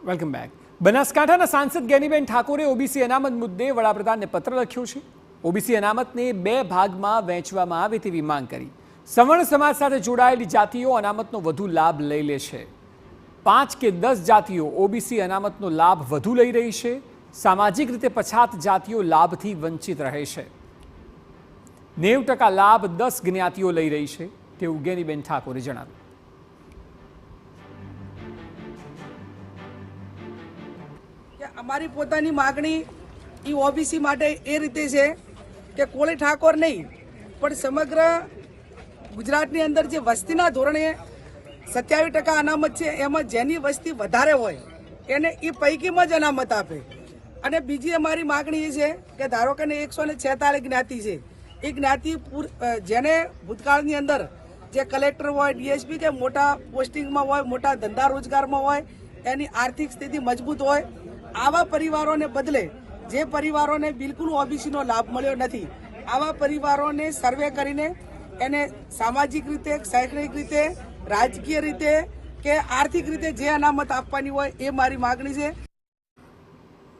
Welcome back. બનાસકાંઠાના સાંસદ જ્ઞાનીબેન ઠાકોરે ઓબીસી અનામત મુદ્દે વડાપ્રધાનને પત્ર લખ્યો છે. ઓબીસી અનામતને 2 ભાગમાં વહેંચવામાં આવે તેવી માંગ કરી. સવર્ણ સમાજ સાથે જોડાયેલી જાતિઓ અનામતનો વધુ લાભ લઈ લેશે. 5 કે 10 જાતિઓ ઓબીસી અનામતનો લાભ વધુ લઈ રહી છે. સામાજિક રીતે પછાત જાતિઓ લાભથી વંચિત રહે છે. 90% લાભ 10 જ્ઞાતિઓ લઈ રહી છે તેવું જ્ઞાનીબેન ઠાકોરે જણાવ્યું. અમારી પોતાની માગણી એ ઓબીસી માટે એ રીતે છે કે કોળી ઠાકોર નહીં પણ સમગ્ર ગુજરાતની અંદર જે વસ્તીના ધોરણે 27% અનામત છે એમાં જેની વસ્તી વધારે હોય એને એ પૈકીમાં જ અનામત આપે. અને બીજી અમારી માગણી એ છે કે ધારો કે 146 જ્ઞાતિ છે એ જ્ઞાતિ જેને ભૂતકાળની અંદર જે કલેક્ટર હોય ડીએસપી કે મોટા પોસ્ટિંગમાં હોય મોટા ધંધા રોજગારમાં હોય એની આર્થિક સ્થિતિ મજબૂત હોય આવા પરિવારોને બદલે જે પરિવારોને બિલકુલ ઓબીસીનો લાભ મળ્યો નથી આવા પરિવારોને સર્વે કરીને એને સામાજિક રીતે શૈક્ષણિક રીતે રાજકીય રીતે કે આર્થિક રીતે જે અનામત આપવાની હોય એ મારી માગણી છે.